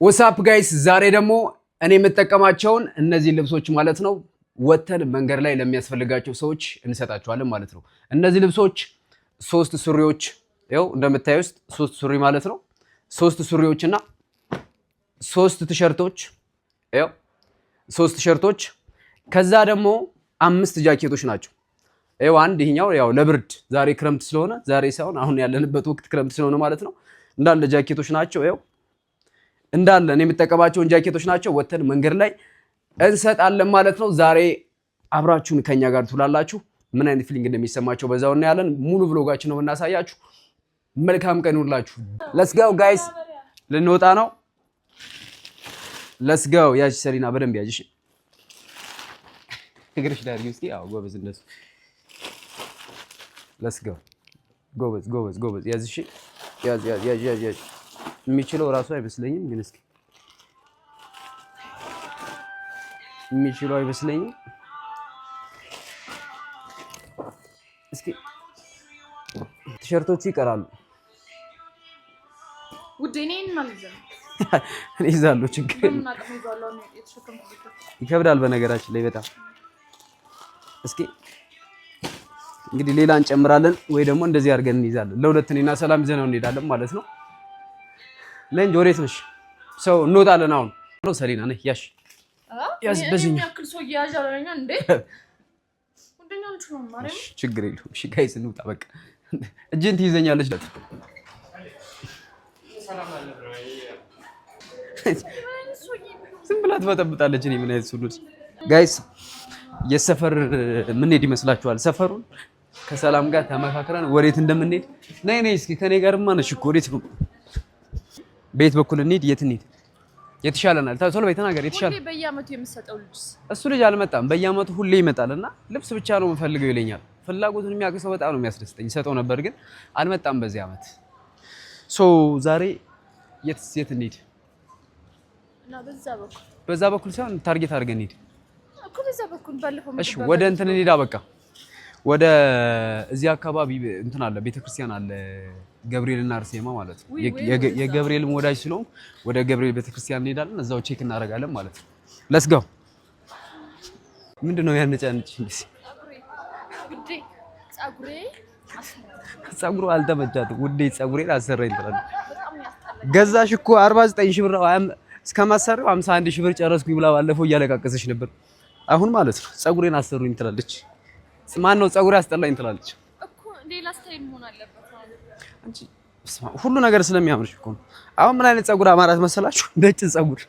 What's up guys? ዛሬ ደግሞ እኔ የምጠቀማቸውን እነዚህ ልብሶች ማለት ነው ወተን መንገድ ላይ ለሚያስፈልጋቸው ሰዎች እንሰጣቸዋለን ማለት ነው። እነዚህ ልብሶች 3 ሱሪዎች ያው እንደምታዩት 3 ሱሪ ማለት ነው። 3 ሱሪዎችና 3 ቲሸርቶች ያው 3 ቲሸርቶች ከዛ ደግሞ 5 ጃኬቶች ናቸው። ያው አንድ ይሄኛው ያው ለብርድ ዛሬ ክረምት ስለሆነ ዛሬ ሳይሆን አሁን ያለንበት ወቅት ክረምት ስለሆነ ማለት ነው እንዳለ ጃኬቶች ናቸው ያው እንዳለ እኔ የምጠቀማቸውን ጃኬቶች ናቸው ወተን መንገድ ላይ እንሰጣለን ማለት ነው። ዛሬ አብራችሁን ከኛ ጋር ትውላላችሁ። ምን አይነት ፊሊንግ እንደሚሰማቸው በዛው እናያለን። ሙሉ ብሎጋችን ነው እናሳያችሁ። መልካም ቀን ይሁንላችሁ። ሌትስ ጎ ጋይስ፣ ልንወጣ ነው። ሌትስ ጎ። ያዥ ሰሪና በደንብ ያዥ። እሺ እግርሽ ላይ አድርጊ እስኪ። አዎ ጎበዝ፣ እንደሱ ሌትስ ጎ። ጎበዝ ጎበዝ ጎበዝ። ያዥ። እሺ ያዥ ያዥ ያዥ ያዥ። የሚችለው ራሱ አይመስለኝም ግን እስኪ የሚችለው አይመስለኝም። እስኪ ቲሸርቶቹ ይቀራሉ። ውዴኔን ማለት ነው እኔ ይዛለሁ። ችግር ይከብዳል በነገራችን ላይ በጣም። እስኪ እንግዲህ ሌላ እንጨምራለን ወይ ደግሞ እንደዚህ አድርገን እንይዛለን። ለሁለት እኔና ሰላም ይዘነው እንሄዳለን ማለት ነው። ለንጅ ወሬት ነሽ? ሰው እንወጣለን አሁን ነው። ሰሊና ነህ? ያሽ ያስ በዚህኛው ያክል ሰው ያዣለኛ እንዴ ወንደኛው ነው ማለት ነው። ችግር የለውም። እሺ ጋይስ እንውጣ በቃ። እጄን ትይዘኛለች ለት ሰላም አለ ዝም ብላ ትበጠብጣለች። እኔ ምን አይነት ሱሉስ ጋይስ የሰፈር ምን ሄድ ይመስላችኋል? ሰፈሩን ከሰላም ጋር ተመካክረን ወዴት እንደምንሄድ ነይ ነይ እስኪ ከኔ ጋርማ ነሽ እኮ ወዴት ነው? ቤት በኩል እንሂድ። የት እንሂድ? የተሻለናል። ቶሎ በይ ተናገር። የተሻለ ሁሌ በየአመቱ የምሰጠው ልጅ እሱ ልጅ አልመጣም። በየአመቱ ሁሌ ይመጣልና ልብስ ብቻ ነው የምፈልገው ይለኛል። ፍላጎቱን የሚያውቅ በጣም ነው የሚያስደስተኝ። ሰጠው ነበር ግን አልመጣም በዚህ አመት። ዛሬ የት እንሂድ? እና በዛ በኩል ሳይሆን ታርጌት አድርገን እንሂድ እኮ በዛ በኩል ባለፈው። እሺ ወደ እንትን እንሂድ። በቃ ወደ እዚህ አካባቢ እንትን አለ፣ ቤተክርስቲያን አለ፣ ገብርኤልና አርሴማ ማለት ነው። የገብርኤልም ወዳጅ ስለሆነ ወደ ገብርኤል ቤተክርስቲያን እንሄዳለን። እዛው ቼክ እናደርጋለን ማለት ነው። ሌትስ ጎ። ምንድነው ያነጫነጭ እንዴ? ጸጉሩ አልተመቻትም ውዴ። ጸጉሬን አሰራኝ ትላለች። ገዛሽ እኮ 49 ሺህ ብር እስከማሰሪው 51 ሺህ ብር ጨረስኩኝ ብላ ባለፈው እያለቃቀሰች ነበር። አሁን ማለት ነው ጸጉሬን አሰሩኝ ትላለች። ማን ነው ጸጉሬ አስጠላኝ ትላለች እኮ። ሌላ ስታይል መሆን አለበት አንቺ። ሁሉ ነገር ስለሚያምርሽ እኮ ነው። አሁን ምን አይነት ጸጉር አማራት መሰላችሁ? ነጭ ጸጉር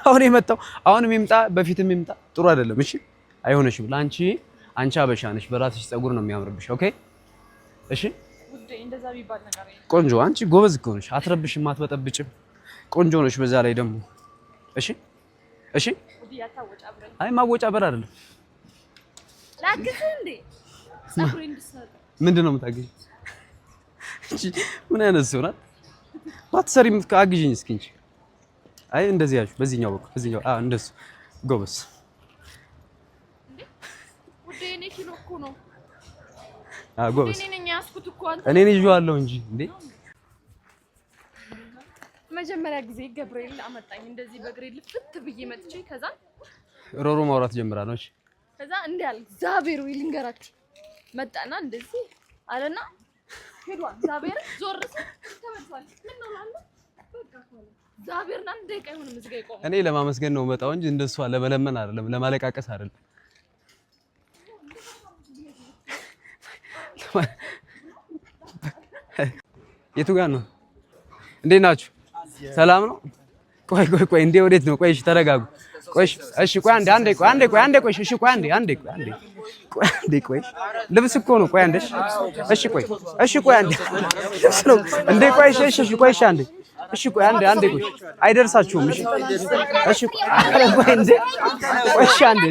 አሁን የመጣው አሁንም ይምጣ በፊትም ይምጣ ጥሩ አይደለም። እሺ አይሆነሽም። ለአንቺ አበሻ ነሽ፣ በራስሽ ጸጉር ነው የሚያምርብሽ። ኦኬ እሺ ውዴ፣ እንደዛ ቢባል ነገር አይደለም። ቆንጆ አንቺ ጎበዝ እኮ ነሽ፣ አትረብሽም፣ አትበጠብጭም። ቆንጆ ነሽ በዛ ላይ ደግሞ። እሺ እሺ አይ ማወጫበር አይደለም። ላግዝ እንዴ ጸጉሬ እንድሰራ ምንድነው የምታግዢ? እሺ ምን አይነት ሰው ናት? ባትሰሪም አግዢኝ እስኪ እንጂ። አይ እንደዚህ ያዥ፣ በዚህኛው በኩል በዚህኛው። እንደሱ ጎበዝ እንዴ ውዴ። እኔ ኪሎ እኮ ነው። ጎበዝ እኔ ነኝ ያስኩት እኮ አንተ። እኔ ነኝ ይዤዋለሁ እንጂ እንዴ። መጀመሪያ ጊዜ ገብርኤል አመጣኝ እንደዚህ በእግሬ ልፍት ብዬ መጥቼ ከዛ ሮሮ ማውራት ጀምራ ነው። እሺ ከዛ እንዴ አለ እግዚአብሔር ወይ ልንገራችሁ መጣና እንደዚህ አለና ሄዷል። እግዚአብሔር ዞር ተመልሷል። ምን ነው አለ በቃ ታለ እግዚአብሔርና እንደ ቀይሁን ምዝጋ ይቆም። እኔ ለማመስገን ነው መጣው እንጂ እንደሷ ለመለመን አይደለም፣ ለማለቃቀስ አይደለም። የቱ ጋር ነው? እንዴት ናችሁ? ሰላም ነው? ቆይ እንዴ ወዴት ነው? ቆይ እሺ ተረጋጉ። ቆይ እሺ ቆይ አንዴ ቆይ እሺ ቆይ አንዴ ቆይ ልብስ እኮ ነው። ቆይ አንዴ እሺ ቆይ አንዴ ነው እንዴ ቆይ እሺ ቆይ አንዴ እሺ ቆይ አንዴ ቆይ አይደርሳችሁም። እሺ ቆይ እንዴ ቆይ እሺ አንዴ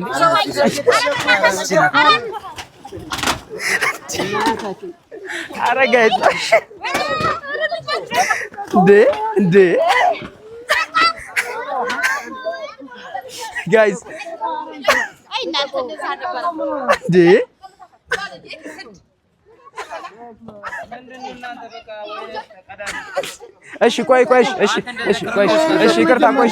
አረጋይ እንዴ ጋይስ አይ እናንተ እንደዛ ነበር እንዴ? ምንድነው እናንተ በቃ ወይ ተቀዳሚ እሺ ቆይ ይቅርታ ቆይ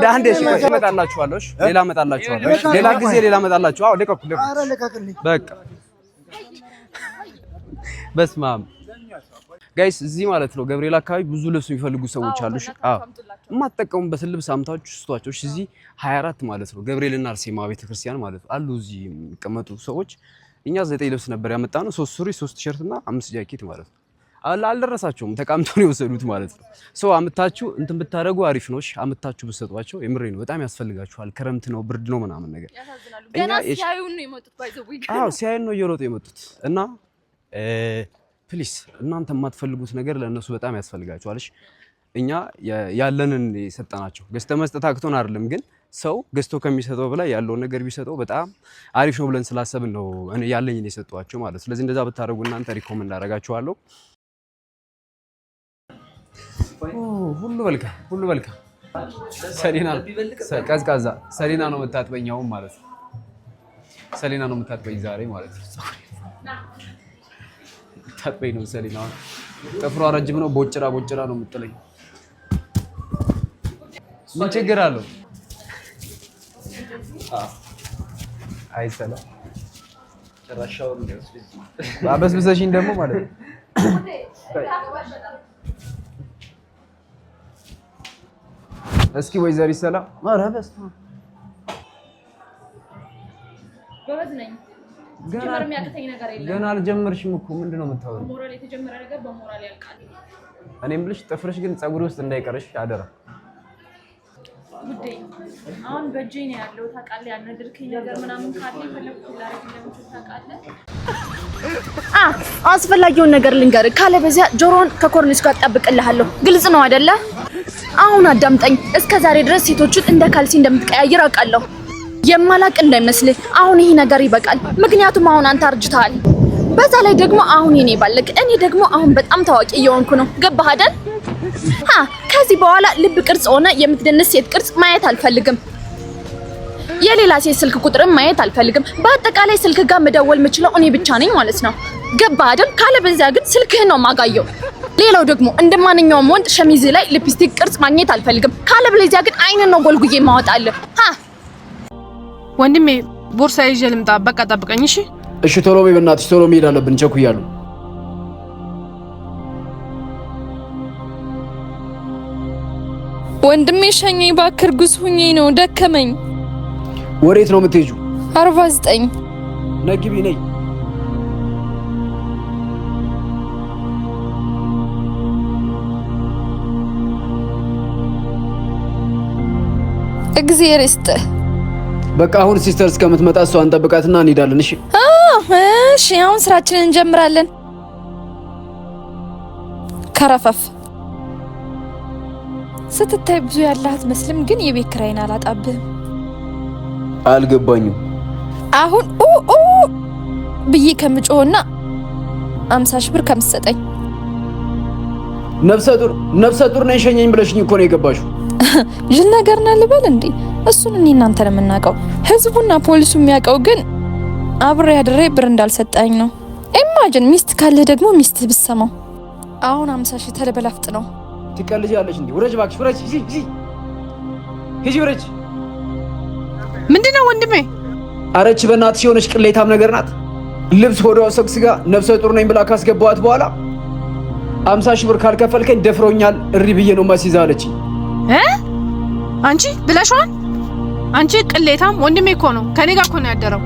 አንዴ እሺ ቆይ እመጣላችኋለሁ። እሺ ሌላ እመጣላችኋለሁ። ሌላ ጊዜ ሌላ እመጣላችኋለሁ። አዎ ልቀቁ በቃ በስመ አብ ጋይስ እዚህ ማለት ነው ገብርኤል አካባቢ ብዙ ልብስ የሚፈልጉ ሰዎች አሉ። አዎ የማትጠቀሙበት ልብስ አምታችሁ ስጧቸው። እዚህ 24 ማለት ነው ገብርኤልና አርሴማ ቤተክርስቲያን ማለት ነው አሉ እዚህ የሚቀመጡ ሰዎች። እኛ 9 ልብስ ነበር ያመጣነው 3 ሱሪ 3 ቲሸርት እና 5 ጃኬት ማለት ነው። አልደረሳቸውም ተቃምተው ነው የወሰዱት ማለት ነው። ሰው አምታችሁ እንትን ብታደርጉ አሪፍ ነው። እሺ አምታችሁ ብትሰጧቸው የምሬ ነው በጣም ያስፈልጋችኋል። ክረምት ነው ብርድ ነው ምናምን ነገር ገና ሲያዩን ነው የመጡት ባይዘው ይገርም። አዎ ሲያዩን ነው እየሮጡ የመጡት እና ፕሊስ እናንተ የማትፈልጉት ነገር ለእነሱ በጣም ያስፈልጋቸዋል። እሺ እኛ ያለንን የሰጠናቸው ገዝተ መስጠት አክቶን አይደለም፣ ግን ሰው ገዝቶ ከሚሰጠው በላይ ያለውን ነገር ቢሰጠው በጣም አሪፍ ነው ብለን ስላሰብን ነው እኔ ያለኝን የሰጧቸው ማለት። ስለዚህ እንደዛ ብታደርጉ እናንተ ሪኮመንድ አደርጋችኋለሁ። ሁሉ መልካም ሰሊና ቀዝቃዛ ሰሊና ነው የምታጥበኛው ማለት ነው። ሰሊና ነው የምታጥበኝ ዛሬ ማለት ነው። ታጥበኝ ነው ሰሊና። ጥፍሯ ረጅም ነው። ቦጭራ ነው የምጥለኝ። ምን ችግር አለው? አይ ሰላም ጭራሻው ነው አበስብሰሽኝ ደግሞ ማለት ነው። እስኪ ወይዘሪ ሰላም ማራበስ ገና አልጀመርሽም እኮ ምንድን ነው የምታወሪው? ሞራል የተጀመረ ነገር በሞራል ያልቃል። እኔም ብልሽ ጥፍርሽ ግን ፀጉር ውስጥ እንዳይቀርሽ አደራ። ጉዴ አሁን በእጄ ነው ያለው ታውቃለህ። ያነደርከኝ ነገር ምናምን ካለ ፈለኩት ላረግ እንደምትል ታውቃለህ። አስፈላጊውን ነገር ልንገር ካለ በዚያ ጆሮን ከኮርኒስ ጋር ጠብቅልሃለሁ። ግልጽ ነው አይደለ? አሁን አዳምጠኝ። እስከ ዛሬ ድረስ ሴቶችን እንደ ካልሲ እንደምትቀያይር አውቃለሁ። የማላቅ እንዳይመስልህ። አሁን ይሄ ነገር ይበቃል። ምክንያቱም አሁን አንተ አርጅተሃል። በዛ ላይ ደግሞ አሁን እኔ ባለክ እኔ ደግሞ አሁን በጣም ታዋቂ እየሆንኩ ነው። ገባህ አይደል? ከዚህ በኋላ ልብ ቅርጽ ሆነ የምትደንስ ሴት ቅርጽ ማየት አልፈልግም። የሌላ ሴት ስልክ ቁጥርም ማየት አልፈልግም። በአጠቃላይ ስልክ ጋር መደወል የምችለው እኔ ብቻ ነኝ ማለት ነው። ገባህ አይደል? ካለበዚያ ግን ስልክህን ነው ማጋየው። ሌላው ደግሞ እንደማንኛውም ወንድ ሸሚዝ ላይ ሊፕስቲክ ቅርጽ ማግኘት አልፈልግም። ካለበለዚያ ግን አይንን ነው ጎልጉዬ ማወጣልህ። ወንድሜ ቦርሳ ይዤ ልምጣ። በቃ ጠብቀኝ። እሺ ቶሎ በይ በእናትሽ፣ ቶሎ መሄድ አለብን፣ ቸኩያለሁ። ወንድሜ ሸኘኝ እባክህ፣ እርጉዝ ሁኜ ነው ደከመኝ። ወዴት ነው የምትሄጂው? 49 ነግቢ ነይ። እግዚአብሔር ይስጥህ። በቃ አሁን ሲስተር እስከምትመጣ እሷን ጠብቃትና እንሄዳለን። እሺ እሺ፣ አሁን ስራችንን እንጀምራለን። ከረፈፍ ስትታይ ብዙ ያላት መስልም፣ ግን የቤት ኪራይን አላጣብህም። አልገባኝም። አሁን ብዬ ከምጮህና 50 ሺህ ብር ከምትሰጠኝ ነፍሰ ጡር ነኝ ሸኘኝ ብለሽኝ እኮ ነው የገባሽው። ጅል ነገር ነህ ልበል እንዴ? እሱን እኔ እናንተ ነው የምናውቀው። ህዝቡና ፖሊሱ የሚያውቀው ግን አብሬ አድሬ ብር እንዳልሰጣኝ ነው። ኢማጂን ሚስት ካለ ደግሞ ሚስት ብትሰማው። አሁን 50 ሺህ ተለበላፍጥ ነው። ትቀልጃለሽ እንዴ? ውረጅ እባክሽ፣ ውረጅ። ሂጂ ውረጅ። ምንድነው ወንድሜ? አረች በእናትሽ የሆነች ቅሌታም ነገር ናት። ልብስ ሆዷ ሰክስጋ ነፍሰ ጡር ነኝ ብላ ካስገባዋት በኋላ 50 ሺህ ብር ካልከፈልከኝ ደፍሮኛል እሪ ብዬ ነው ማስይዛለች። አንቺ ብለሽዋል? አንቺ ቅሌታም። ወንድሜ እኮ ነው ከኔ ጋር እኮ ነው ያደረው።